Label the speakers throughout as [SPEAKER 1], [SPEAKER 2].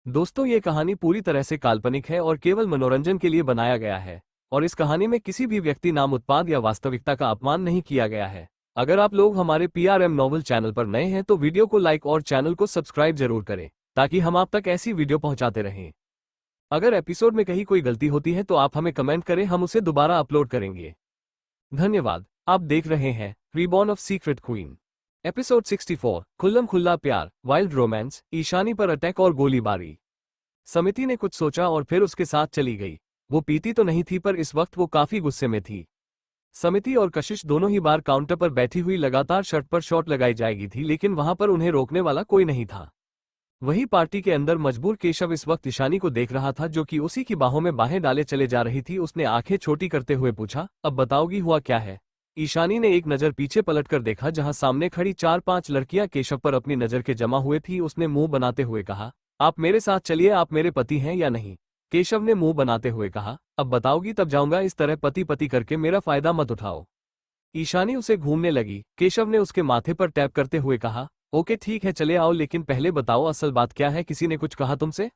[SPEAKER 1] दोस्तों, ये कहानी पूरी तरह से काल्पनिक है और केवल मनोरंजन के लिए बनाया गया है। और इस कहानी में किसी भी व्यक्ति, नाम, उत्पाद या वास्तविकता का अपमान नहीं किया गया है। अगर आप लोग हमारे PRM नॉवल चैनल पर नए हैं तो वीडियो को लाइक और चैनल को सब्सक्राइब जरूर करें, ताकि हम आप तक ऐसी वीडियो पहुंचाते रहें। अगर एपिसोड में कहीं कोई गलती होती है तो आप हमें कमेंट करें, हम उसे दोबारा अपलोड करेंगे। धन्यवाद। आप देख रहे हैं reborn of secret queen, episode 64, खुल्लम खुल्ला प्यार, वाइल्ड रोमांस, ईशानी पर अटैक और गोलीबारी। समिति ने कुछ सोचा और फिर उसके साथ चली गई। वो पीती तो नहीं थी, पर इस वक्त वो काफी गुस्से में थी। समिति और कशिश दोनों ही बार काउंटर पर बैठी हुई लगातार शर्ट पर शॉट लगाई जाएगी थी, लेकिन वहां पर उन्हें रोकने वाला कोई नहीं था। वही पार्टी के अंदर मजबूर केशव इस वक्त ईशानी को देख रहा था, जो कि उसी की बाहों में बाहें डाले चले जा रही थी। उसने आंखें छोटी करते हुए पूछा, अब बताओगी हुआ क्या है? ईशानी ने एक नजर पीछे पलटकर देखा, जहां सामने खड़ी 4-5 लड़कियां केशव पर अपनी नजर के जमा हुए थी। उसने मुंह बनाते हुए कहा, आप मेरे साथ चलिए, आप मेरे पति हैं या नहीं? केशव ने मुंह बनाते हुए कहा, अब बताओगी तब जाऊंगा, इस तरह पति पति करके मेरा फायदा मत उठाओ। ईशानी उसे घूमने लगी। केशव ने उसके माथे पर टैप करते हुए कहा, ओके ठीक है, चले आओ, लेकिन पहले बताओ असल बात क्या है, किसी ने कुछ कहा तुमसे?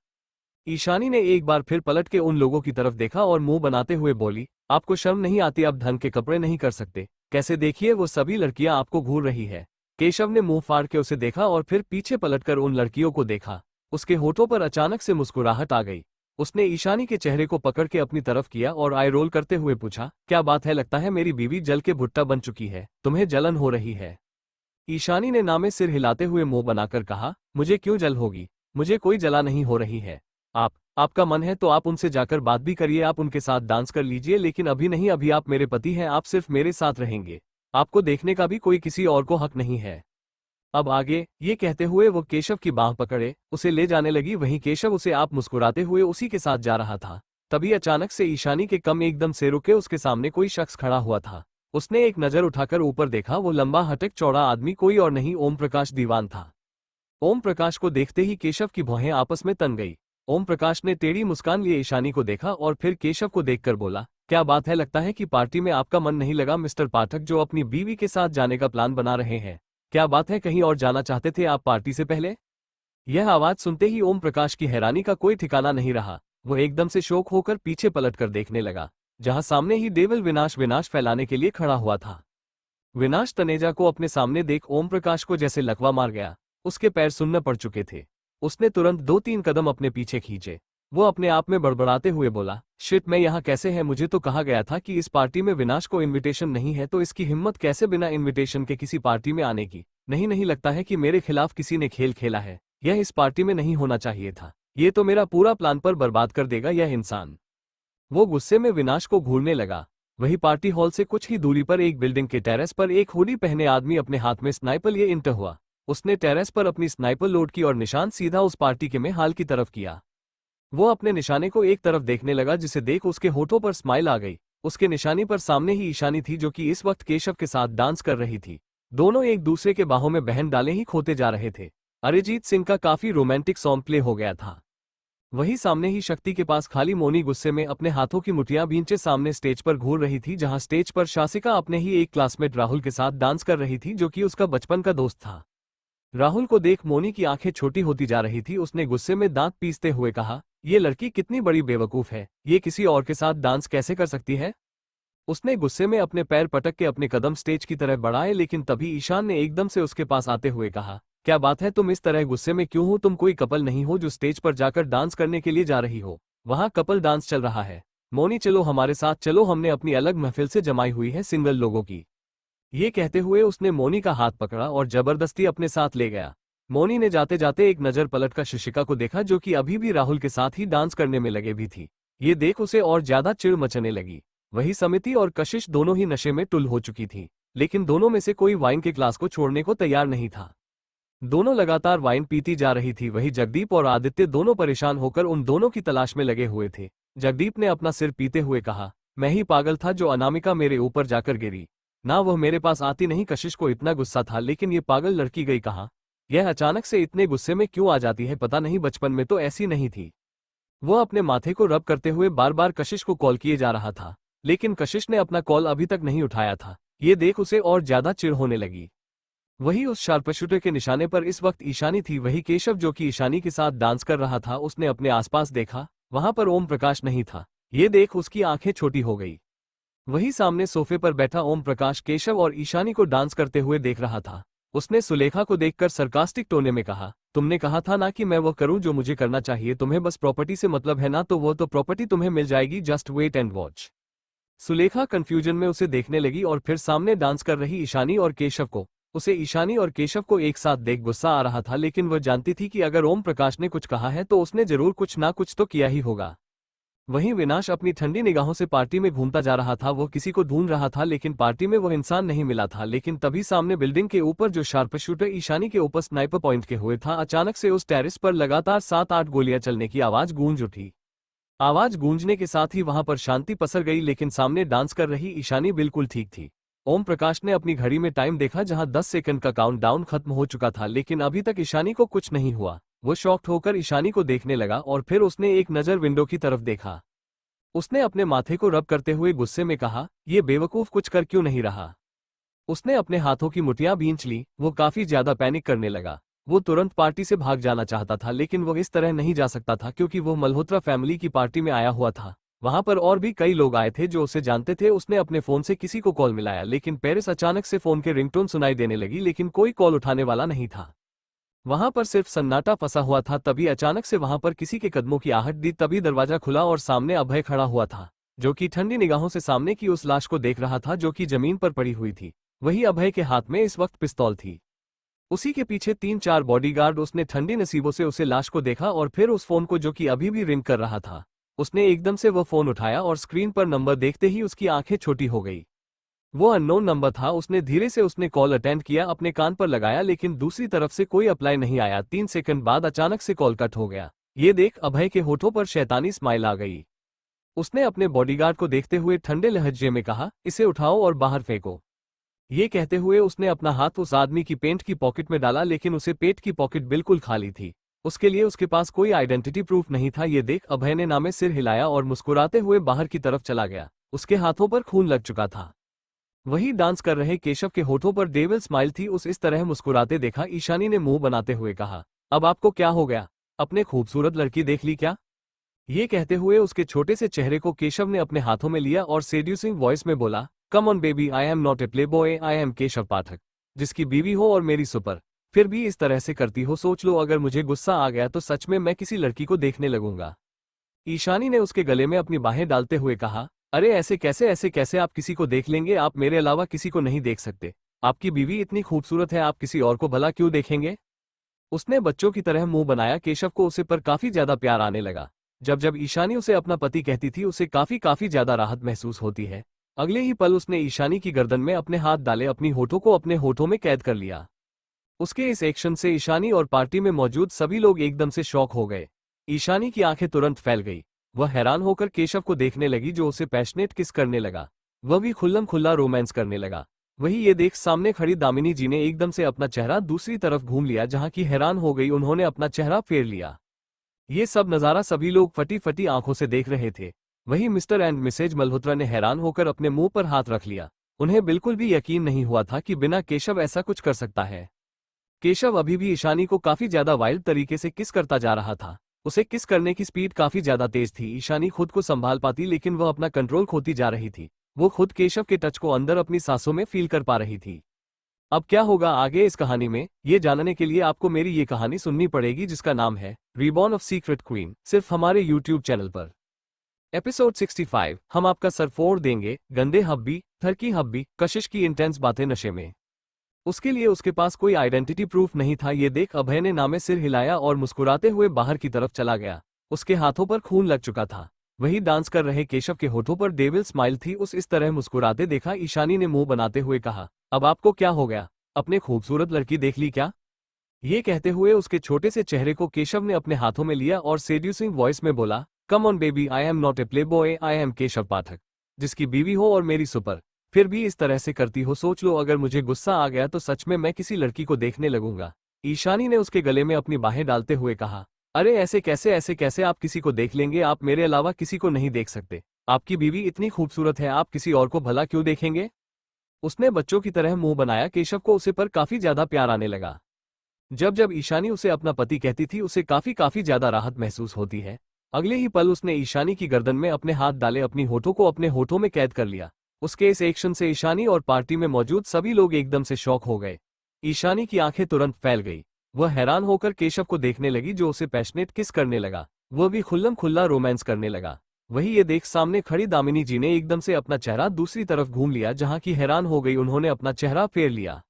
[SPEAKER 1] ईशानी ने एक बार फिर पलट के उन लोगों की तरफ देखा और मुंह बनाते हुए बोली, आपको शर्म नहीं आती? आप ढंग के कपड़े नहीं कर सकते? कैसे देखिए, वो सभी लड़कियां आपको घूर रही है। केशव ने मुंह फाड़ के उसे देखा और फिर पीछे पलटकर उन लड़कियों को देखा। उसके होठों पर अचानक से मुस्कुराहट आ गई। उसने ईशानी के चेहरे को पकड़ के अपनी तरफ किया और आई रोल करते हुए पूछा, क्या बात है? लगता है मेरी बीवी जल के भुट्टा बन चुकी है, तुम्हें जलन हो रही है? ईशानी ने नामे सिर हिलाते हुए मुंह बनाकर कहा, मुझे क्यों जल होगी? मुझे कोई जला नहीं हो रही है। आपका मन है तो आप उनसे जाकर बात भी करिए, आप उनके साथ डांस कर लीजिए, लेकिन अभी नहीं, अभी आप मेरे पति हैं, आप सिर्फ मेरे साथ रहेंगे। आपको देखने का भी कोई किसी और को हक नहीं है। अब आगे, ये कहते हुए वो केशव की बांह पकड़े उसे ले जाने लगी। वहीं केशव उसे आप मुस्कुराते हुए उसी के साथ जा रहा था। तभी अचानक से ईशानी के कम एकदम से रुके। उसके सामने कोई शख्स खड़ा हुआ था। उसने एक नजर उठाकर ऊपर देखा। वो लंबा हटक चौड़ा आदमी कोई और नहीं, ओम प्रकाश दीवान था। ओम प्रकाश को देखते ही केशव की भौहें आपस में तन गई। ओम प्रकाश ने टेढ़ी मुस्कान लिए ईशानी को देखा और फिर केशव को देखकर बोला, क्या बात है? लगता है कि पार्टी में आपका मन नहीं लगा मिस्टर पाठक, जो अपनी बीवी के साथ जाने का प्लान बना रहे हैं। क्या बात है, कहीं और जाना चाहते थे आप पार्टी से पहले? यह आवाज सुनते ही ओम प्रकाश की हैरानी का कोई ठिकाना नहीं रहा। वो एकदम से शौक होकर पीछे पलटकर देखने लगा, जहां सामने ही डेविल विनाश फैलाने के लिए खड़ा हुआ था। विनाश तनेजा को अपने सामने देख ओम प्रकाश को जैसे लकवा मार गया। उसके पैर सुन्न पड़ चुके थे। उसने तुरंत 2-3 कदम अपने पीछे खींचे। वो अपने आप में बड़बड़ाते हुए बोला, शिट, मैं यहाँ कैसे है? मुझे तो कहा गया था कि इस पार्टी में विनाश को इनविटेशन नहीं है, तो इसकी हिम्मत कैसे बिना इनविटेशन के किसी पार्टी में आने की? नहीं, लगता है कि मेरे खिलाफ किसी ने खेल खेला है। यह इस पार्टी में नहीं होना चाहिए था। ये तो मेरा पूरा प्लान पर बर्बाद कर देगा यह इंसान। वो गुस्से में विनाश को घूरने लगा। वही पार्टी हॉल से कुछ ही दूरी पर एक बिल्डिंग के टेरेस पर एक हुडी पहने आदमी अपने हाथ में स्नाइपर लिए इंटर हुआ। उसने टेरेस पर अपनी स्नाइपर लोड की और निशान सीधा उस पार्टी के में हाल की तरफ किया। वो अपने निशाने को एक तरफ देखने लगा, जिसे देख उसके होठों पर स्माइल आ गई। उसके निशानी पर सामने ही ईशानी थी, जो कि इस वक्त केशव के साथ डांस कर रही थी। दोनों एक दूसरे के बाहों में बहन डाले ही खोते जा रहे थे। अरिजीत सिंह का काफी रोमांटिक सॉन्ग प्ले हो गया था। वही सामने ही शक्ति के पास खाली मोनी गुस्से में अपने हाथों की मुठियां भींचे सामने स्टेज पर घूर रही थी, जहां स्टेज पर शासिका अपने ही एक क्लासमेट राहुल के साथ डांस कर रही थी, जो कि उसका बचपन का दोस्त था। राहुल को देख मोनी की आंखें छोटी होती जा रही थी। उसने गुस्से में दांत पीसते हुए कहा, ये लड़की कितनी बड़ी बेवकूफ है, ये किसी और के साथ डांस कैसे कर सकती है? उसने गुस्से में अपने पैर पटक के अपने कदम स्टेज की तरफ बढ़ाए, लेकिन तभी ईशान ने एकदम से उसके पास आते हुए कहा, क्या बात है, तुम इस तरह गुस्से में क्यों हो? तुम कोई कपल नहीं हो जो स्टेज पर जाकर डांस करने के लिए जा रही हो। वहां कपल डांस चल रहा है। मोनी चलो हमारे साथ चलो, हमने अपनी अलग महफिल से जमाई हुई है सिंगल लोगों की। ये कहते हुए उसने मोनी का हाथ पकड़ा और जबरदस्ती अपने साथ ले गया। मोनी ने जाते जाते एक नजर पलटकर शिशिका को देखा, जो कि अभी भी राहुल के साथ ही डांस करने में लगे भी थी। ये देख उसे और ज्यादा चिढ़ मचने लगी। वही समिति और कशिश दोनों ही नशे में टुल हो चुकी थी, लेकिन दोनों में से कोई वाइन के ग्लास को छोड़ने को तैयार नहीं था। दोनों लगातार वाइन पीती जा रही थी। वही जगदीप और आदित्य दोनों परेशान होकर उन दोनों की तलाश में लगे हुए थे। जगदीप ने अपना सिर पीते हुए कहा, मैं ही पागल था जो अनामिका मेरे ऊपर जाकर गिरी ना, वह मेरे पास आती नहीं। कशिश को इतना गुस्सा था, लेकिन ये पागल लड़की गई कहाँ? यह अचानक से इतने गुस्से में क्यों आ जाती है? पता नहीं, बचपन में तो ऐसी नहीं थी। वो अपने माथे को रब करते हुए बार बार कशिश को कॉल किए जा रहा था, लेकिन कशिश ने अपना कॉल अभी तक नहीं उठाया था। ये देख उसे और ज्यादा चिढ़ होने लगी। वही उस शार्पशूटर के निशाने पर इस वक्त ईशानी थी। वही केशव जो कि ईशानी के साथ डांस कर रहा था, उसने अपने आसपास देखा, वहां पर ओम प्रकाश नहीं था। ये देख उसकी आंखें छोटी हो गई। वही सामने सोफे पर बैठा ओम प्रकाश केशव और ईशानी को डांस करते हुए देख रहा था। उसने सुलेखा को देखकर सरकास्टिक टोने में कहा, तुमने कहा था ना कि मैं वो करूं जो मुझे करना चाहिए। तुम्हें बस प्रॉपर्टी से मतलब है ना, तो वो तो प्रॉपर्टी तुम्हें मिल जाएगी, just wait and watch. Sulekha confusion में उसे देखने लगी और फिर सामने डांस कर रही ईशानी और केशव को। उसे ईशानी और केशव को एक साथ देख गुस्सा आ रहा था, लेकिन वह जानती थी कि अगर ओम प्रकाश ने कुछ कहा है तो उसने जरूर कुछ ना कुछ तो किया ही होगा। वहीं विनाश अपनी ठंडी निगाहों से पार्टी में घूमता जा रहा था। वो किसी को ढूंढ रहा था, लेकिन पार्टी में वो इंसान नहीं मिला था। लेकिन तभी सामने बिल्डिंग के ऊपर जो शार्पशूटर ईशानी के ऊपर स्नाइपर पॉइंट के हुए था, अचानक से उस टेरेस पर लगातार 7-8 गोलियां चलने की आवाज गूंज उठी। आवाज गूंजने के साथ ही वहां पर शांति पसर गई, लेकिन सामने डांस कर रही ईशानी बिल्कुल ठीक थी। ओम प्रकाश ने अपनी घड़ी में टाइम देखा, जहां 10 सेकंड का काउंटडाउन खत्म हो चुका था, लेकिन अभी तक ईशानी को कुछ नहीं हुआ। वो शॉक्ड होकर ईशानी को देखने लगा और फिर उसने एक नजर विंडो की तरफ देखा। उसने अपने माथे को रब करते हुए गुस्से में कहा, ये बेवकूफ कुछ कर क्यों नहीं रहा। उसने अपने हाथों की मुठ्ठियां भींच ली। वो काफी ज्यादा पैनिक करने लगा। वो तुरंत पार्टी से भाग जाना चाहता था, लेकिन वो इस तरह नहीं जा सकता था क्योंकि वो मल्होत्रा फैमिली की पार्टी में आया हुआ था। वहां पर और भी कई लोग आए थे जो उसे जानते थे। उसने अपने फोन से किसी को कॉल मिलाया, लेकिन पेरिस अचानक से फोन के रिंगटोन सुनाई देने लगी, लेकिन कोई कॉल उठाने वाला नहीं था। वहां पर सिर्फ सन्नाटा फंसा हुआ था। तभी अचानक से वहां पर किसी के कदमों की आहट दी। तभी दरवाजा खुला और सामने अभय खड़ा हुआ था, जो कि ठंडी निगाहों से सामने की उस लाश को देख रहा था जो कि जमीन पर पड़ी हुई थी। वही अभय के हाथ में इस वक्त पिस्तौल थी। उसी के पीछे 3-4 बॉडीगार्ड। उसने ठंडी नसीबों से उसे लाश को देखा और फिर उस फोन को, जो कि अभी भी रिंग कर रहा था। उसने एकदम से वो फोन उठाया और स्क्रीन पर नंबर देखते ही उसकी आंखें छोटी हो गई। वो अननोन नंबर था। उसने धीरे से उसने कॉल अटेंड किया, अपने कान पर लगाया, लेकिन दूसरी तरफ से कोई अप्लाई नहीं आया। 3 सेकंड बाद अचानक से कॉल कट हो गया। ये देख अभय के होठों पर शैतानी स्माइल आ गई। उसने अपने बॉडीगार्ड को देखते हुए ठंडे लहजे में कहा, इसे उठाओ और बाहर फेंको। ये कहते हुए उसने अपना हाथ उस आदमी की पेंट की पॉकेट में डाला, लेकिन उसे पेट की पॉकेट बिल्कुल खाली थी। उसके लिए उसके पास कोई आइडेंटिटी प्रूफ नहीं था। ये देख अभय ने नामे सिर हिलाया और मुस्कुराते हुए बाहर की तरफ चला गया। उसके हाथों पर खून लग चुका था। वही डांस कर रहे केशव के होठों पर डेविल स्माइल थी। उस इस तरह मुस्कुराते देखा ईशानी ने मुंह बनाते हुए कहा, अब आपको क्या हो गया, अपने खूबसूरत लड़की देख ली क्या। ये कहते हुए उसके छोटे से चेहरे को केशव ने अपने हाथों में लिया और सेड्यूसिंग वॉइस में बोला, come on baby, I am not a playboy, I am Keshav Pathak, जिसकी बीवी हो और मेरी सुपर, फिर भी इस तरह से करती हो। सोच लो, अगर मुझे गुस्सा आ गया तो सच में मैं किसी लड़की को देखने लगूंगा। ईशानी ने उसके गले में अपनी बाहें डालते हुए कहा, अरे ऐसे कैसे आप किसी को देख लेंगे, आप मेरे अलावा किसी को नहीं देख सकते। आपकी बीवी इतनी खूबसूरत है, आप किसी और को भला क्यों देखेंगे। उसने बच्चों की तरह मुंह बनाया। केशव को उसे पर काफी ज्यादा प्यार आने लगा। जब जब ईशानी उसे अपना पति कहती थी, उसे काफी ज्यादा राहत महसूस होती है। अगले ही पल उसने ईशानी की गर्दन में अपने हाथ डाले, अपनी होठों को अपने होठों में कैद कर लिया। उसके इस एक्शन से ईशानी और पार्टी में मौजूद सभी लोग एकदम से शॉक हो गए। ईशानी की आंखें तुरंत फैल गई। वह हैरान होकर केशव को देखने लगी, जो उसे पैशनेट किस करने लगा। वह भी खुल्लम खुल्ला रोमांस करने लगा। वही ये देख सामने खड़ी दामिनी जी ने एकदम से अपना चेहरा दूसरी तरफ घूम लिया, जहां की हैरान हो गई। उन्होंने अपना चेहरा फेर लिया। ये सब नजारा सभी लोग फटी फटी आंखों से देख रहे थे। वही मिस्टर एंड मिसेज मल्होत्रा ने हैरान होकर अपने मुंह पर हाथ रख लिया। उन्हें बिल्कुल भी यकीन नहीं हुआ था कि बिना केशव ऐसा कुछ कर सकता है। केशव अभी भी ईशानी को काफी ज्यादा वाइल्ड तरीके से किस करता जा रहा था। उसे किस करने की स्पीड काफी ज्यादा तेज थी। ईशानी खुद को संभाल पाती, लेकिन वह अपना कंट्रोल खोती जा रही थी। वो खुद केशव के टच को अंदर अपनी सांसों में फील कर पा रही थी। अब क्या होगा आगे इस कहानी में, ये जानने के लिए आपको मेरी ये कहानी सुननी पड़ेगी, जिसका नाम है रीबॉर्न ऑफ सीक्रेट क्वीन, सिर्फ हमारे यूट्यूब चैनल पर। एपिसोड 65। हम आपका सर फोड़ देंगे, गंदे हब्बी, थरकी हब्बी, कशिश की इंटेंस बातें नशे में। उसके लिए उसके पास कोई आइडेंटिटी प्रूफ नहीं था। ये देख अभय ने नामे सिर हिलाया और मुस्कुराते हुए बाहर की तरफ चला गया। उसके हाथों पर खून लग चुका था। वही डांस कर रहे केशव के होठों पर डेविल स्माइल थी। उस इस तरह मुस्कुराते देखा ईशानी ने मुंह बनाते हुए कहा, अब आपको क्या हो गया, अपने खूबसूरत लड़की देख ली क्या। ये कहते हुए उसके छोटे से चेहरे को केशव ने अपने हाथों में लिया और सेड्यूसिंग वॉइस में बोला, come on baby, I am not a playboy, I am Keshav Pathak, जिसकी बीवी हो और मेरी सुपर, फिर भी इस तरह से करती हो। सोच लो, अगर मुझे गुस्सा आ गया तो सच में मैं किसी लड़की को देखने लगूंगा। ईशानी ने उसके गले में अपनी बाहें डालते हुए कहा, अरे ऐसे कैसे आप किसी को देख लेंगे, आप मेरे अलावा किसी को नहीं देख सकते। आपकी बीवी इतनी खूबसूरत है, आप किसी और को भला क्यों देखेंगे। उसने बच्चों की तरह मुंह बनाया। केशव को उसे पर काफी ज्यादा प्यार आने लगा। जब जब ईशानी उसे अपना पति कहती थी उसे काफी ज्यादा राहत महसूस होती है। अगले ही पल उसने ईशानी की गर्दन में अपने हाथ डाले, अपनी होठों को अपने होठों में कैद कर लिया। उसके इस एक्शन से ईशानी और पार्टी में मौजूद सभी लोग एकदम से शॉक हो गए। ईशानी की आंखें तुरंत फैल गई। वह हैरान होकर केशव को देखने लगी जो उसे पैशनेट किस करने लगा। वह भी खुल्लम खुल्ला रोमांस करने लगा। वही ये देख सामने खड़ी दामिनी जी ने एकदम से अपना चेहरा दूसरी तरफ घूम लिया, जहां की हैरान हो गई। उन्होंने अपना चेहरा फेर लिया।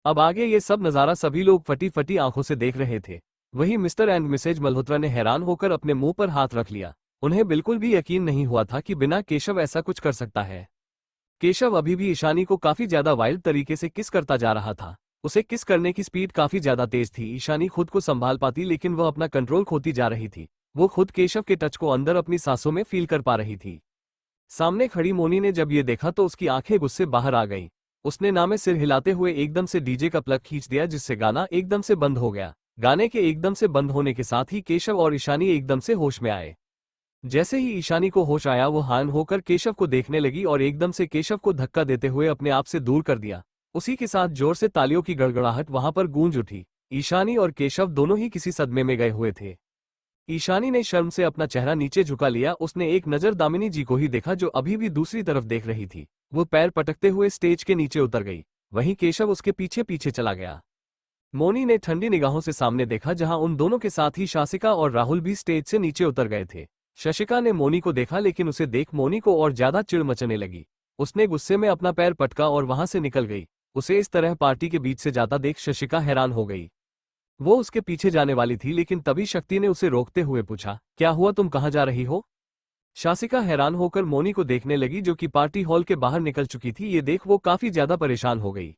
[SPEAKER 1] अब आगे ये सब नज़ारा सभी लोग फटी फटी आंखों से देख रहे थे। वही मिस्टर एंड मिसेज मल्होत्रा ने हैरान होकर अपने मुंह पर हाथ रख लिया। उन्हें बिल्कुल भी यकीन नहीं हुआ था कि बिना केशव ऐसा कुछ कर सकता है। केशव अभी भी ईशानी को काफी ज्यादा वाइल्ड तरीके से किस करता जा रहा था। उसे किस करने की स्पीड काफी ज्यादा तेज थी। ईशानी खुद को संभाल पाती, लेकिन वह अपना कंट्रोल खोती जा रही थी। वो खुद केशव के टच को अंदर अपनी सांसों में फील कर पा रही थी। सामने खड़ी मोनी ने जब ये देखा तो उसकी आंखें गुस्से बाहर आ गईं। उसने ना में सिर हिलाते हुए एकदम से डीजे का प्लग खींच दिया, जिससे गाना एकदम से बंद हो गया। गाने के एकदम से बंद होने के साथ ही केशव और ईशानी एकदम से होश में आए। जैसे ही ईशानी को होश आया वो हान होकर केशव को देखने लगी और एकदम से केशव को धक्का देते हुए अपने आप से दूर कर दिया। उसी के साथ जोर से तालियों की गड़गड़ाहट वहां पर गूंज उठी। ईशानी और केशव दोनों ही किसी सदमे में गए हुए थे। ईशानी ने शर्म से अपना चेहरा नीचे झुका लिया। उसने एक नजर दामिनी जी को ही देखा जो अभी भी दूसरी तरफ देख रही थी। वो पैर पटकते हुए स्टेज के नीचे उतर गई। वहीं केशव उसके पीछे पीछे चला गया। मोनी ने ठंडी निगाहों से सामने देखा, जहां उन दोनों के साथ ही शासिका और राहुल भी स्टेज से नीचे उतर गए थे। शशिका ने मोनी को देखा, लेकिन उसे देख मोनी को और ज्यादा चिढ़ मचने लगी। उसने गुस्से में अपना पैर पटका और वहां से निकल गई। उसे इस तरह पार्टी के बीच से जाता देख शशिका हैरान हो गई। वो उसके पीछे जाने वाली थी, लेकिन तभी शक्ति ने उसे रोकते हुए पूछा, क्या हुआ, तुम कहाँ जा रही हो? शासिका हैरान होकर मोनी को देखने लगी, जो कि पार्टी हॉल के बाहर निकल चुकी थी। ये देख वो काफी ज्यादा परेशान हो गई।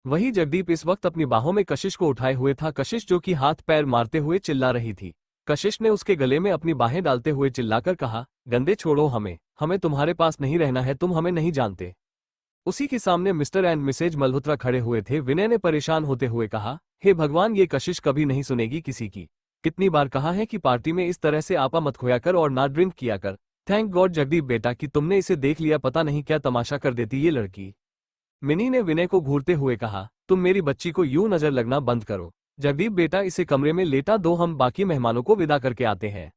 [SPEAKER 1] वही जगदीप इस वक्त अपनी बाहों में कशिश को उठाए हुए था। कशिश जो कि हाथ पैर मारते हुए चिल्ला रही थी। कशिश ने उसके गले में अपनी बाहें डालते हुए चिल्लाकर कहा, गंदे छोड़ो हमें, हमें तुम्हारे पास नहीं रहना है, तुम हमें नहीं जानते। उसी के सामने मिस्टर एंड मिसेज मल्होत्रा खड़े हुए थे। विनय ने परेशान होते हुए कहा, हे भगवान, ये कशिश कभी नहीं सुनेगी किसी की। कितनी बार कहा है कि पार्टी में इस तरह से आपा मत खोया कर और ना ड्रिंक किया कर। थैंक गॉड जगदीप बेटा कि तुमने इसे देख लिया, पता नहीं क्या तमाशा कर देती ये लड़की। मिनी ने विनय को घूरते हुए कहा, तुम मेरी बच्ची को यूं नजर लगना बंद करो। जगदीप बेटा इसे कमरे में लेटा दो, हम बाकी मेहमानों को विदा करके आते हैं।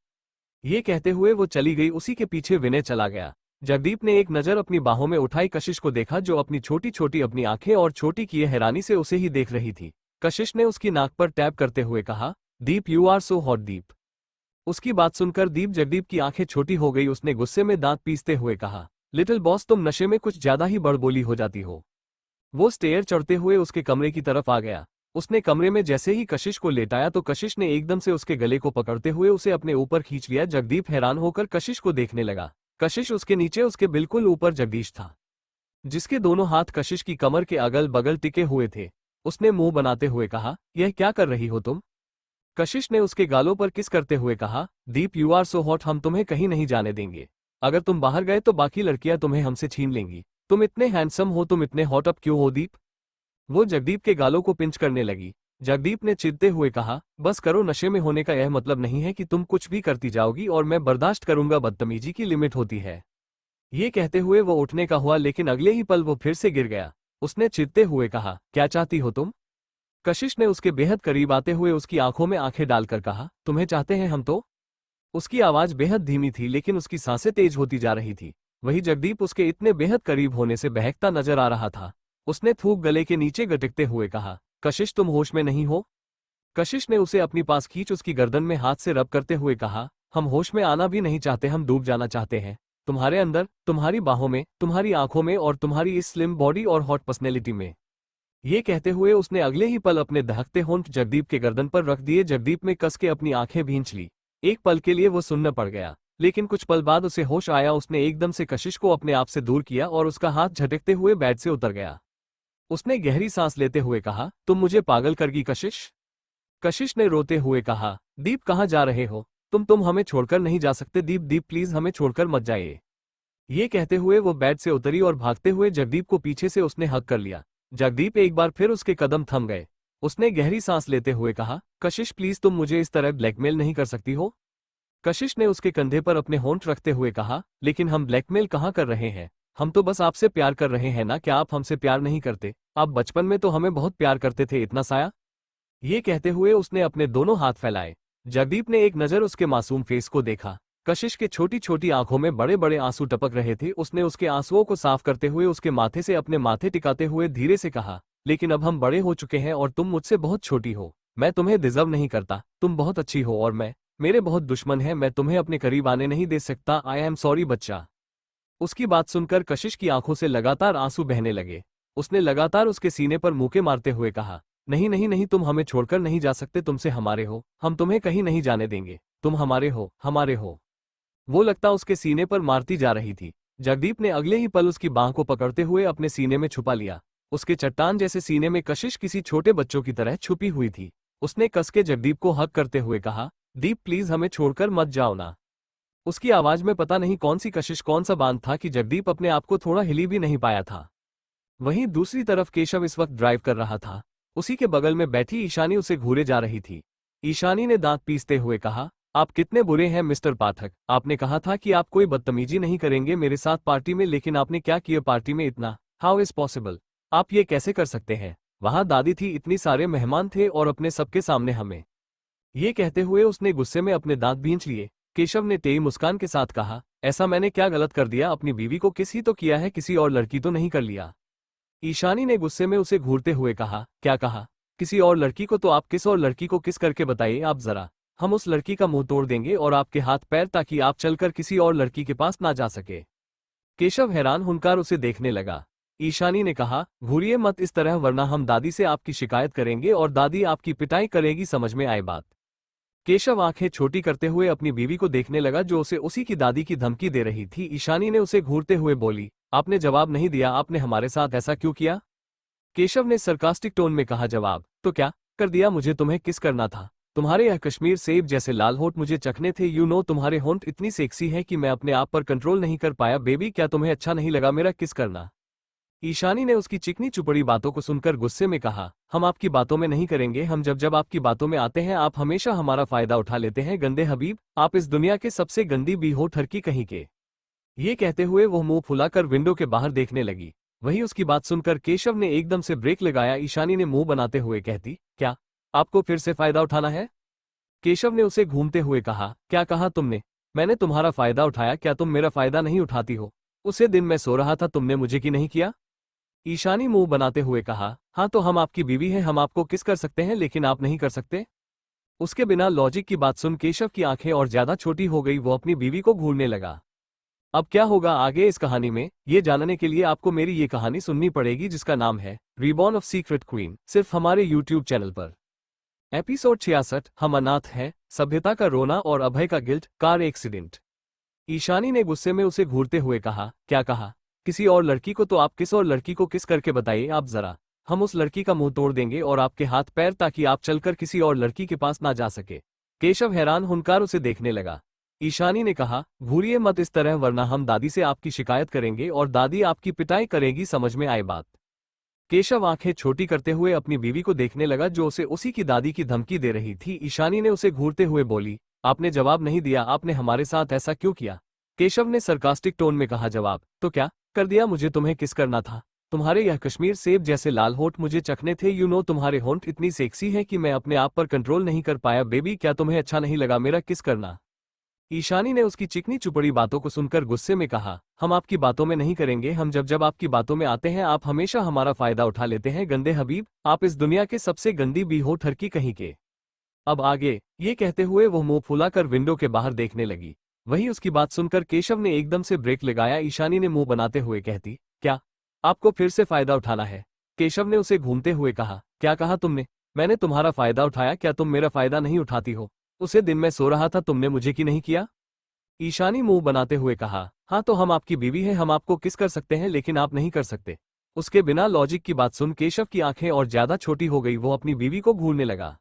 [SPEAKER 1] ये कहते हुए वो चली गई। उसी के पीछे विनय चला गया। जगदीप ने एक नजर अपनी बाहों में उठाई कशिश को देखा, जो अपनी छोटी छोटी अपनी आंखें और छोटी किए हैरानी से उसे ही देख रही थी। कशिश ने उसकी नाक पर टैप करते हुए कहा, दीप यू आर सो हॉट दीप। उसकी बात सुनकर जगदीप की आंखें छोटी हो गई। उसने गुस्से में दांत पीसते हुए कहा, लिटिल बॉस तुम नशे में कुछ ज्यादा ही बड़बोली हो जाती हो। वो स्टेयर चढ़ते हुए उसके कमरे की तरफ आ गया। उसने कमरे में जैसे ही कशिश को लेटाया तो कशिश ने एकदम से उसके गले को पकड़ते हुए उसे अपने ऊपर खींच लिया। जगदीप हैरान होकर कशिश को देखने लगा। कशिश उसके नीचे उसके बिल्कुल ऊपर जगदीश था, जिसके दोनों हाथ कशिश की कमर के अगल बगल टिके हुए थे। उसने मुंह बनाते हुए कहा, यह क्या कर रही हो तुम? कशिश ने उसके गालों पर किस करते हुए कहा, दीप यू आर सो हॉट, हम तुम्हें कहीं नहीं जाने देंगे। अगर तुम बाहर गए तो बाकी लड़कियां तुम्हें हमसे छीन लेंगी। तुम इतने हैंडसम हो, तुम इतने हॉट अप क्यों हो दीप? वो जगदीप के गालों को पिंच करने लगी। जगदीप ने चिढ़ते हुए कहा, बस करो, नशे में होने का यह मतलब नहीं है कि तुम कुछ भी करती जाओगी और मैं बर्दाश्त करूंगा। बदतमीजी की लिमिट होती है। ये कहते हुए वो उठने का हुआ, लेकिन अगले ही पल वो फिर से गिर गया। उसने चिढ़ते हुए कहा, क्या चाहती हो तुम? कशिश ने उसके बेहद करीब आते हुए उसकी आंखों में आंखें डालकर कहा, तुम्हें चाहते हैं हम तो? उसकी आवाज बेहद धीमी थी, लेकिन उसकी सांसें तेज होती जा रही थी। वही जगदीप उसके इतने बेहद करीब होने से बहकता नजर आ रहा था। उसने थूक गले के नीचे गटकते हुए कहा, कशिश तुम होश में नहीं हो? कशिश ने उसे अपनी पास खींच उसकी गर्दन में हाथ से रब करते हुए कहा, हम होश में आना भी नहीं चाहते, हम डूब जाना चाहते हैं तुम्हारे अंदर, तुम्हारी बाहों में, तुम्हारी आंखों में और तुम्हारी इस स्लिम बॉडी और हॉट पर्सनैलिटी में। ये कहते हुए उसने अगले ही पल अपने दहकते होंठ जगदीप के गर्दन पर रख दिए। जगदीप में कस के अपनी आंखें भींच ली। एक पल के लिए वो सुन्न पड़ गया, लेकिन कुछ पल बाद उसे होश आया। उसने एकदम से कशिश को अपने आप से दूर किया और उसका हाथ झटकते हुए बेड से उतर गया। उसने गहरी सांस लेते हुए कहा, तुम मुझे पागल करगी कशिश? कशिश ने रोते हुए कहा, दीप कहाँ जा रहे हो तुम हमें छोड़कर नहीं जा सकते दीप, दीप प्लीज हमें छोड़कर मत जाइए। ये कहते हुए वो बेड से उतरी और भागते हुए जगदीप को पीछे से उसने हक कर लिया। जगदीप एक बार फिर उसके कदम थम गए। उसने गहरी सांस लेते हुए कहा, कशिश प्लीज तुम मुझे इस तरह ब्लैकमेल नहीं कर सकती हो। कशिश ने उसके कंधे पर अपने होंठ रखते हुए कहा, लेकिन हम ब्लैकमेल कहाँ कर रहे हैं, हम तो बस आपसे प्यार कर रहे हैं ना, क्या आप हमसे प्यार नहीं करते? आप बचपन में तो हमें बहुत प्यार करते थे, इतना साया। ये कहते हुए उसने अपने दोनों हाथ फैलाए। जगदीप ने एक नज़र उसके मासूम फेस को देखा। कशिश के छोटी छोटी आंखों में बड़े बड़े आंसू टपक रहे थे। उसने उसके आंसुओं को साफ करते हुए उसके माथे से अपने माथे टिकाते हुए धीरे से कहा, लेकिन अब हम बड़े हो चुके हैं और तुम मुझसे बहुत छोटी हो। मैं तुम्हें डिजर्व नहीं करता। तुम बहुत अच्छी हो और मेरे बहुत दुश्मन है। मैं तुम्हें अपने करीब आने नहीं दे सकता। आई एम सॉरी बच्चा। उसकी बात सुनकर कशिश की आंखों से लगातार आंसू बहने लगे। उसने लगातार उसके सीने पर मुक्के मारते हुए कहा, नहीं नहीं नहीं, तुम हमें छोड़कर नहीं जा सकते। तुमसे हमारे हो, हम तुम्हें कहीं नहीं जाने देंगे। तुम हमारे हो, हमारे हो। वो लगता उसके सीने पर मारती जा रही थी। जगदीप ने अगले ही पल उसकी बांह को पकड़ते हुए अपने सीने में छुपा लिया। उसके चट्टान जैसे सीने में कशिश किसी छोटे बच्चों की तरह छुपी हुई थी। उसने कस के जगदीप को हक करते हुए कहा, दीप प्लीज हमें छोड़कर मत जाओ ना। उसकी आवाज में पता नहीं कौन सी कशिश, कौन सा बांध था कि जगदीप अपने आप को थोड़ा हिली भी नहीं पाया था। वहीं दूसरी तरफ केशव इस वक्त ड्राइव कर रहा था। उसी के बगल में बैठी ईशानी उसे घूरे जा रही थी। ईशानी ने दांत पीसते हुए कहा, आप कितने बुरे हैं मिस्टर पाठक। आपने कहा था कि आप कोई बदतमीजी नहीं करेंगे मेरे साथ पार्टी में, लेकिन आपने क्या किया पार्टी में इतना? How is possible? आप ये कैसे कर सकते हैं? वहां दादी थी, इतनी सारे मेहमान थे और अपने सबके सामने हमें। ये कहते हुए उसने गुस्से में अपने दांत भींच लिए। केशव ने तेई मुस्कान के साथ कहा, ऐसा मैंने क्या गलत कर दिया? अपनी बीवी को किस ही तो किया है, किसी और लड़की तो नहीं कर लिया। ईशानी ने गुस्से में उसे घूरते हुए कहा, क्या कहा? किसी और लड़की को? तो आप किस और लड़की को किस करके बताइए आप जरा। हम उस लड़की का मुंह तोड़ देंगे और आपके हाथ पैर, ताकि आप चलकर किसी और लड़की के पास ना जा सके। केशव हैरान होकर उसे देखने लगा। ईशानी ने कहा, घूरिए मत इस तरह, वरना हम दादी से आपकी शिकायत करेंगे और दादी आपकी पिटाई करेगी, समझ में आए बात? केशव आंखें छोटी करते हुए अपनी बीवी को देखने लगा, जो उसे उसी की दादी की धमकी दे रही थी। ईशानी ने उसे घूरते हुए बोली, आपने जवाब नहीं दिया, आपने हमारे साथ ऐसा क्यों किया? केशव ने सरकास्टिक टोन में कहा, जवाब तो क्या कर दिया? मुझे तुम्हें किस करना था? तुम्हारे यह कश्मीर सेब जैसे लाल होंठ मुझे चखने थे। यू नो तुम्हारे होंठ इतनी सेक्सी है कि मैं अपने आप पर कंट्रोल नहीं कर पाया। बेबी क्या तुम्हें अच्छा नहीं लगा मेरा किस करना? ईशानी ने उसकी चिकनी चुपड़ी बातों को सुनकर गुस्से में कहा, हम आपकी बातों में नहीं करेंगे। हम जब जब आपकी बातों में आते हैं आप हमेशा हमारा फायदा उठा लेते हैं। गंदे हबीब, आप इस दुनिया के सबसे गंदी बी हो ठरकी कहीं के। ये कहते हुए वो मुंह फुलाकर विंडो के बाहर देखने लगी। वहीं उसकी बात सुनकर केशव ने एकदम से ब्रेक लगाया। ईशानी ने मुंह बनाते हुए कहती, क्या आपको फिर से फायदा उठाना है? केशव ने उसे घूमते हुए कहा, क्या कहा तुमने? मैंने तुम्हारा फायदा उठाया? क्या तुम मेरा फायदा नहीं उठाती हो? उसे दिन मैं सो रहा था, तुमने मुझे की नहीं किया? ईशानी मुंह बनाते हुए कहा, हाँ तो हम आपकी बीवी हैं, हम आपको किस कर सकते हैं, लेकिन आप नहीं कर सकते। उसके बिना लॉजिक की बात सुन केशव की आंखें और ज्यादा छोटी हो गई। वो अपनी बीवी को घूरने लगा। अब क्या होगा आगे इस कहानी में, ये जानने के लिए आपको मेरी ये कहानी सुननी पड़ेगी, जिसका नाम है रीबॉर्न ऑफ सीक्रेट क्वीन, सिर्फ हमारे यूट्यूब चैनल पर। एपिसोड 66, हम अनाथ हैं, सभ्यता का रोना और अभय का गिल्ट, कार एक्सीडेंट। ईशानी ने गुस्से में उसे घूरते हुए कहा, क्या कहा? किसी और लड़की को? तो आप किस और लड़की को किस करके बताइए आप जरा। हम उस लड़की का मुंह तोड़ देंगे और आपके हाथ पैर, ताकि आप चलकर किसी और लड़की के पास ना जा सके। केशव हैरान होकर उसे देखने लगा। ईशानी ने कहा, घूरिए मत इस तरह, वरना हम दादी से आपकी शिकायत करेंगे और दादी आपकी पिटाई करेगी, समझ में आए बात? केशव आंखें छोटी करते हुए अपनी बीवी को देखने लगा, जो उसे उसी की दादी की धमकी दे रही थी। ईशानी ने उसे घूरते हुए बोली, आपने जवाब नहीं दिया, आपने हमारे साथ ऐसा क्यों किया? केशव ने सरकास्टिक टोन में कहा, जवाब तो क्या कर दिया? मुझे तुम्हें किस करना था? तुम्हारे यह कश्मीर सेब जैसे लाल होंठ मुझे चखने थे। यू नो तुम्हारे होंठ इतनी सेक्सी है कि मैं अपने आप पर कंट्रोल नहीं कर पाया। बेबी क्या तुम्हें अच्छा नहीं लगा मेरा किस करना? ईशानी ने उसकी चिकनी चुपड़ी बातों को सुनकर गुस्से में कहा, हम आपकी बातों में नहीं करेंगे। हम जब जब आपकी बातों में आते हैं आप हमेशा हमारा फायदा उठा लेते हैं। गंदे हबीब, आप इस दुनिया के सबसे गंदी बी हो ठरकी कहीं के। अब आगे, ये कहते हुए वो मुंह फुलाकर विंडो के बाहर देखने लगी। वहीं उसकी बात सुनकर केशव ने एकदम से ब्रेक लगाया। ईशानी ने मुंह बनाते हुए कहती, क्या आपको फिर से फायदा उठाना है? केशव ने उसे घूमते हुए कहा, क्या कहा तुमने? मैंने तुम्हारा फायदा उठाया? क्या तुम मेरा फायदा नहीं उठाती हो? उसे दिन मैं सो रहा था, तुमने मुझे की नहीं किया? ईशानी मुंह बनाते हुए कहा, हाँ तो हम आपकी बीवी हैं, हम आपको किस कर सकते हैं, लेकिन आप नहीं कर सकते। उसके बिना लॉजिक की बात सुन केशव की आंखें और ज्यादा छोटी हो गई। वो अपनी बीवी को घूरने लगा।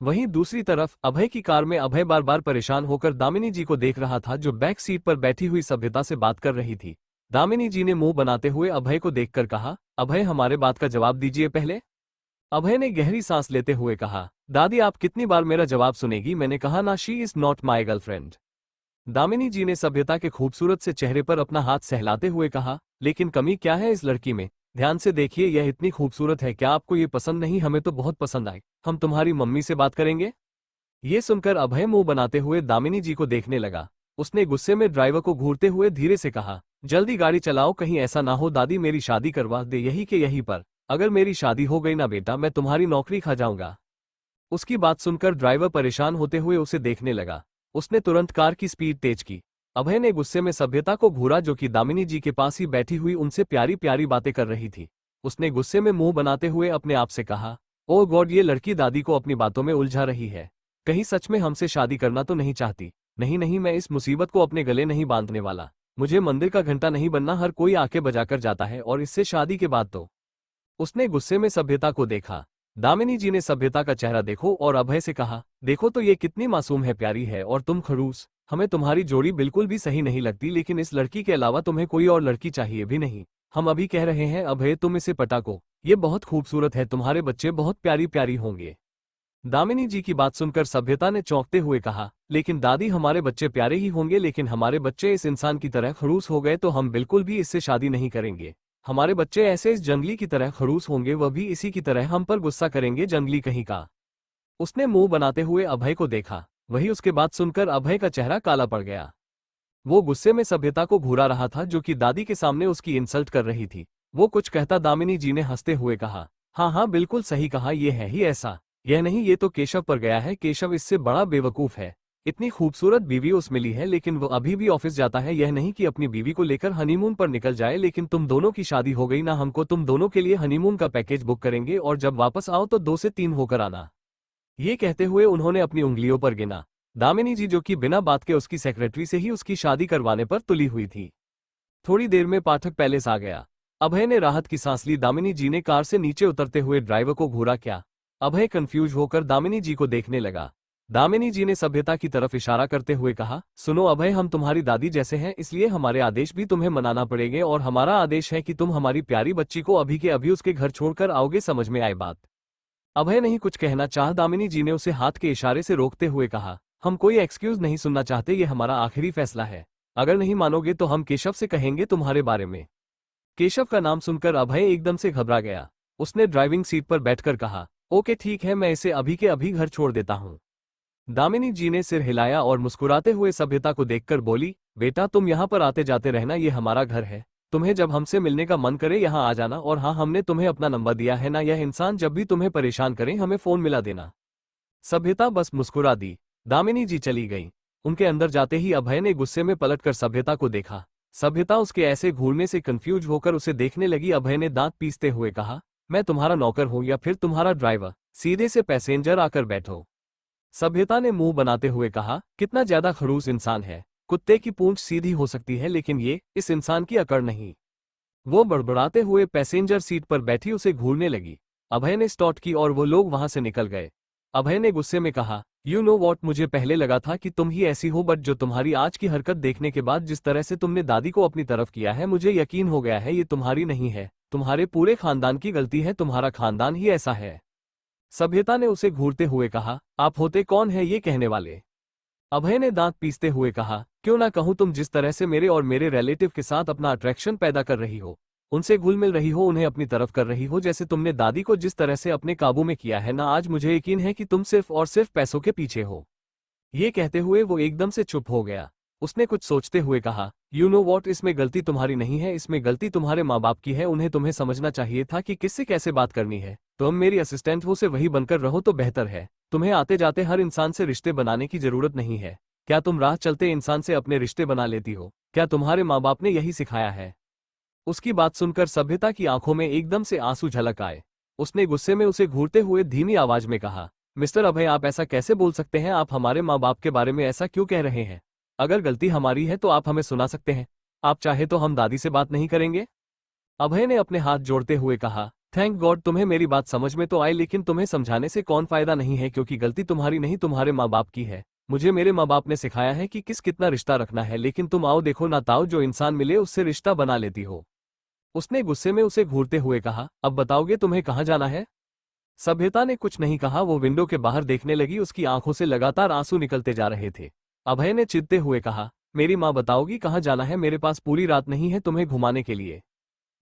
[SPEAKER 1] वहीं दूसरी तरफ अभय की कार में अभय बार बार परेशान होकर दामिनी जी को देख रहा था, जो बैक सीट पर बैठी हुई सभ्यता से बात कर रही थी। दामिनी जी ने मुंह बनाते हुए अभय को देखकर कहा, अभय हमारे बात का जवाब दीजिए पहले। अभय ने गहरी सांस लेते हुए कहा, दादी आप कितनी बार मेरा जवाब सुनेगी? मैंने कहा ना, she is not my girlfriend. Damini ji ने सभ्यता के खूबसूरत से चेहरे पर अपना हाथ सहलाते हुए कहा, लेकिन कमी क्या है इस लड़की में? ध्यान से देखिए, यह इतनी खूबसूरत है, क्या आपको ये पसंद नहीं? हमें तो बहुत पसंद आई, हम तुम्हारी मम्मी से बात करेंगे। ये सुनकर अभय मुंह बनाते हुए दामिनी जी को देखने लगा। उसने गुस्से में ड्राइवर को घूरते हुए धीरे से कहा, जल्दी गाड़ी चलाओ, कहीं ऐसा ना हो दादी मेरी शादी करवा दे यही के यहीं पर। अगर मेरी शादी हो गई ना बेटा, मैं तुम्हारी नौकरी खा जाऊंगा। उसकी बात सुनकर ड्राइवर परेशान होते हुए उसे देखने लगा। उसने तुरंत कार की स्पीड तेज की। अभय ने गुस्से में सभ्यता को घूरा, जो कि दामिनी जी के पास ही बैठी हुई उनसे प्यारी प्यारी बातें कर रही थी। उसने गुस्से में मुंह बनाते हुए अपने आप से कहा, ओह गॉड, ये लड़की दादी को अपनी बातों में उलझा रही है। कहीं सच में हमसे शादी करना तो नहीं चाहती? नहीं नहीं, मैं इस मुसीबत को अपने गले नहीं बांधने वाला। मुझे मंदिर का घंटा नहीं बनना, हर कोई आके बजाकर जाता है, और इससे शादी के बाद तो। उसने गुस्से में सभ्यता को देखा। दामिनी जी ने सभ्यता का चेहरा देखो और अभय से कहा, देखो तो ये कितनी मासूम है, प्यारी है, और तुम खड़ूस। हमें तुम्हारी जोड़ी बिल्कुल भी सही नहीं लगती, लेकिन इस लड़की के अलावा तुम्हें कोई और लड़की चाहिए भी नहीं। हम अभी कह रहे हैं अभय, तुम इसे पटाको, ये बहुत खूबसूरत है, तुम्हारे बच्चे बहुत प्यारी प्यारी होंगे। दामिनी जी की बात सुनकर सभ्यता ने चौंकते हुए कहा, लेकिन दादी हमारे बच्चे प्यारे ही होंगे, लेकिन हमारे बच्चे इस इंसान की तरह खड़ूस हो गए तो हम बिल्कुल भी इससे शादी नहीं करेंगे। हमारे बच्चे ऐसे इस जंगली की तरह खड़ूस होंगे, वह भी इसी की तरह हम पर गुस्सा करेंगे, जंगली कहीं का। उसने मुंह बनाते हुए अभय को देखा। वही उसके बात सुनकर अभय का चेहरा काला पड़ गया। वो गुस्से में सभ्यता को घूरा रहा था, जो कि दादी के सामने उसकी इंसल्ट कर रही थी। वो कुछ कहता दामिनी जी ने हंसते हुए कहा, हाँ हाँ बिल्कुल सही कहा, ये है ही ऐसा। यह नहीं, ये तो केशव पर गया है। केशव इससे बड़ा बेवकूफ है। इतनी खूबसूरत बीवी उस मिली है, लेकिन वो अभी भी ऑफिस जाता है। यह नहीं कि अपनी बीवी को लेकर हनीमून पर निकल जाए, लेकिन तुम दोनों की शादी हो गई ना, हमको तुम दोनों के लिए हनीमून का पैकेज बुक करेंगे, और जब वापस आओ तो 2 से 3 होकर आना। ये कहते हुए उन्होंने अपनी उंगलियों पर गिना। दामिनी जी, जो कि बिना बात के उसकी सेक्रेटरी से ही उसकी शादी करवाने पर तुली हुई थी। थोड़ी देर में पाठक पैलेस आ गया। अभय ने राहत की सांस ली। दामिनी जी ने कार से नीचे उतरते हुए ड्राइवर को घूरा। क्या? अभय कंफ्यूज होकर दामिनी जी को देखने लगा। दामिनी जी ने सभ्यता की तरफ इशारा करते हुए कहा, सुनो अभय, हम तुम्हारी दादी जैसे हैं, इसलिए हमारे आदेश भी तुम्हें मनाना पड़ेंगे, और हमारा आदेश है कि तुम हमारी प्यारी बच्ची को अभी के अभी उसके घर छोड़कर आओगे, समझ में आए बात? अभय नहीं कुछ कहना चाह, दामिनी जी ने उसे हाथ के इशारे से रोकते हुए कहा, हम कोई एक्सक्यूज नहीं सुनना चाहते, ये हमारा आखिरी फैसला है। अगर नहीं मानोगे तो हम केशव से कहेंगे तुम्हारे बारे में। केशव का नाम सुनकर अभय एकदम से घबरा गया। उसने ड्राइविंग सीट पर बैठकर कहा, ओके ठीक है, मैं इसे अभी के अभी घर छोड़ देता हूँ। दामिनी जी ने सिर हिलाया और मुस्कुराते हुए सभ्यता को देखकर बोली, बेटा तुम यहाँ पर आते जाते रहना, ये हमारा घर है। तुम्हें जब हमसे मिलने का मन करे यहाँ आ जाना, और हाँ, हमने तुम्हें अपना नंबर दिया है ना, यह इंसान जब भी तुम्हें परेशान करे हमें फोन मिला देना। सभ्यता बस मुस्कुरा दी। दामिनी जी चली गई। उनके अंदर जाते ही अभय ने गुस्से में पलटकर सभ्यता को देखा। सभ्यता उसके ऐसे घूरने से कंफ्यूज होकर उसे देखने लगी। अभय ने दांत पीसते हुए कहा, मैं तुम्हारा नौकर हूं या फिर तुम्हारा ड्राइवर? सीधे से पैसेंजर आकर बैठो। सभ्यता ने मुंह बनाते हुए कहा, कितना ज्यादा खड़ूस इंसान है। कुत्ते की पूंछ सीधी हो सकती है, लेकिन ये इस इंसान की अकड़ नहीं। वो बड़बड़ाते हुए पैसेंजर सीट पर बैठी उसे घूरने लगी। अभय ने स्टार्ट की और वो लोग वहां से निकल गए। अभय ने गुस्से में कहा, यू नो वॉट, मुझे पहले लगा था कि तुम ही ऐसी हो, बट जो तुम्हारी आज की हरकत देखने के बाद जिस तरह से तुमने दादी को अपनी तरफ किया है, मुझे यकीन हो गया है ये तुम्हारी नहीं है, तुम्हारे पूरे खानदान की गलती है, तुम्हारा खानदान ही ऐसा है। सभ्यता ने उसे घूरते हुए कहा, आप होते कौन है ये कहने वाले? अभय ने दांत पीसते हुए कहा, क्यों ना कहूं, तुम जिस तरह से मेरे और मेरे रिलेटिव के साथ अपना अट्रैक्शन पैदा कर रही हो, उनसे घुल मिल रही हो, उन्हें अपनी तरफ कर रही हो, जैसे तुमने दादी को जिस तरह से अपने काबू में किया है ना, आज मुझे यकीन है कि तुम सिर्फ और सिर्फ पैसों के पीछे हो। ये कहते हुए वो एकदम से चुप हो गया। उसने कुछ सोचते हुए कहा, यू नो वॉट, इसमें गलती तुम्हारी नहीं है, इसमें गलती तुम्हारे माँ बाप की है। उन्हें तुम्हें समझना चाहिए था कि किससे कैसे बात करनी है। तुम मेरी असिस्टेंट हो, से वही बनकर रहो तो बेहतर है। तुम्हें आते जाते हर इंसान से रिश्ते बनाने की जरूरत नहीं है। क्या तुम राह चलते इंसान से अपने रिश्ते बना लेती हो? क्या तुम्हारे माँ बाप ने यही सिखाया है? उसकी बात सुनकर सभ्यता की आंखों में एकदम से आंसू झलक आए। उसने गुस्से में उसे घूरते हुए धीमी आवाज में कहा, मिस्टर अभय, आप ऐसा कैसे बोल सकते हैं? आप हमारे माँ बाप के बारे में ऐसा क्यों कह रहे हैं? अगर गलती हमारी है तो आप हमें सुना सकते हैं। आप चाहे तो हम दादी से बात नहीं करेंगे? अभय ने अपने हाथ जोड़ते हुए कहा, थैंक गॉड तुम्हें मेरी बात समझ में तो आई, लेकिन तुम्हें समझाने से कौन फायदा नहीं है, क्योंकि गलती तुम्हारी नहीं, तुम्हारे माँ बाप की है। मुझे मेरे माँ बाप ने सिखाया है कि किस कितना रिश्ता रखना है, लेकिन तुम आओ देखो ना ताओ, जो इंसान मिले उससे रिश्ता बना लेती हो। उसने गुस्से में उसे घूरते हुए कहा, अब बताओगे तुम्हें कहाँ जाना है? सभ्यता ने कुछ नहीं कहा। वो विंडो के बाहर देखने लगी। उसकी आंखों से लगातार आंसू निकलते जा रहे थे। अभय ने चिढ़ते हुए कहा, मेरी माँ बताओगी कहाँ जाना है? मेरे पास पूरी रात नहीं है तुम्हें घुमाने के लिए।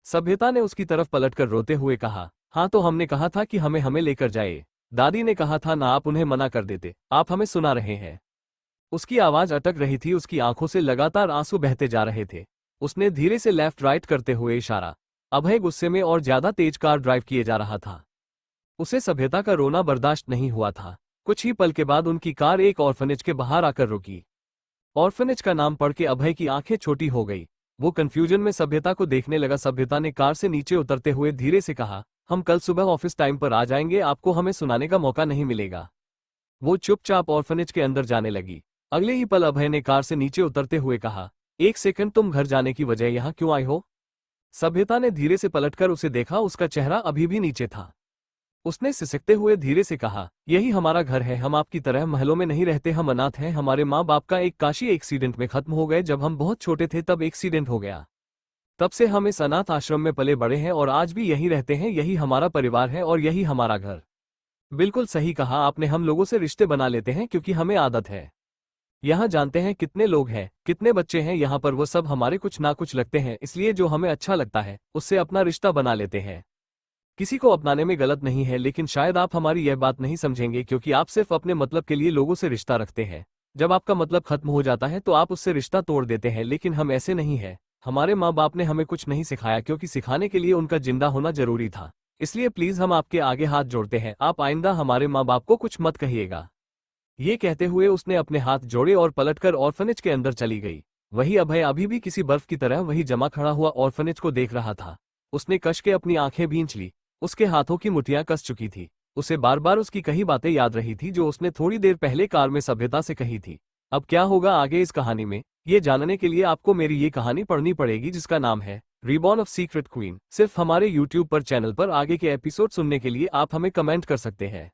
[SPEAKER 1] सभ्यता ने उसकी तरफ पलटकर रोते हुए कहा, हाँ तो हमने कहा था कि हमें हमें लेकर जाए। दादी ने कहा था ना, आप उन्हें मना कर देते, आप हमें सुना रहे हैं। उसकी आवाज अटक रही थी, उसकी आंखों से लगातार आंसू बहते जा रहे थे। उसने धीरे से लेफ्ट राइट करते हुए इशारा। अभय गुस्से में और ज्यादा तेज कार ड्राइव किए जा रहा था। उसे सभ्यता का रोना बर्दाश्त नहीं हुआ था। कुछ ही पल के बाद उनकी कार एक ऑर्फनेज के बाहर आकर रुकी। ऑर्फनेज का नाम पढ़ के अभय की आंखें छोटी हो गई। वो कंफ्यूजन में सभ्यता को देखने लगा। सभ्यता ने कार से नीचे उतरते हुए धीरे से कहा, हम कल सुबह ऑफिस टाइम पर आ जाएंगे, आपको हमें सुनाने का मौका नहीं मिलेगा। वो चुपचाप ऑर्फनेज के अंदर जाने लगी। अगले ही पल अभय ने कार से नीचे उतरते हुए कहा, एक सेकंड, तुम घर जाने की वजह यहाँ क्यों आई हो? सभ्यता ने धीरे से पलटकर उसे देखा। उसका चेहरा अभी भी नीचे था। उसने सिसकते हुए धीरे से कहा, यही हमारा घर है, हम आपकी तरह महलों में नहीं रहते, हम अनाथ हैं। हमारे माँ बाप का एक काशी एक्सीडेंट में खत्म हो गए। जब हम बहुत छोटे थे तब एक्सीडेंट हो गया। तब से हम इस अनाथ आश्रम में पले बड़े हैं और आज भी यहीं रहते हैं। यही हमारा परिवार है और यही हमारा घर। बिल्कुल सही कहा आपने, हम लोगों से रिश्ते बना लेते हैं क्योंकि हमें आदत है। यहाँ जानते हैं कितने लोग हैं, कितने बच्चे हैं यहाँ पर, वो सब हमारे कुछ ना कुछ लगते हैं, इसलिए जो हमें अच्छा लगता है उससे अपना रिश्ता बना लेते हैं। किसी को अपनाने में गलत नहीं है, लेकिन शायद आप हमारी यह बात नहीं समझेंगे क्योंकि आप सिर्फ अपने मतलब के लिए लोगों से रिश्ता रखते हैं। जब आपका मतलब खत्म हो जाता है तो आप उससे रिश्ता तोड़ देते हैं, लेकिन हम ऐसे नहीं है। हमारे माँ बाप ने हमें कुछ नहीं सिखाया क्योंकि सिखाने के लिए उनका जिंदा होना जरूरी था। इसलिए प्लीज हम आपके आगे हाथ जोड़ते हैं, आप आइंदा हमारे माँ बाप को कुछ मत कहिएगा। ये कहते हुए उसने अपने हाथ जोड़े और पलटकर ऑर्फनेज के अंदर चली गई। वही अभय अभी भी किसी बर्फ की तरह वही जमा खड़ा हुआ ऑर्फनेज को देख रहा था। उसने कस के अपनी आंखें भींच ली। उसके हाथों की मुठ्ठियां कस चुकी थी। उसे बार बार उसकी कही बातें याद रही थी जो उसने थोड़ी देर पहले कार में सभ्यता से कही थी। अब क्या होगा आगे इस कहानी में, ये जानने के लिए आपको मेरी ये कहानी पढ़नी पड़ेगी जिसका नाम है रीबॉर्न ऑफ सीक्रेट क्वीन। सिर्फ हमारे यूट्यूब पर चैनल पर आगे के एपिसोड सुनने के लिए आप हमें कमेंट कर सकते हैं।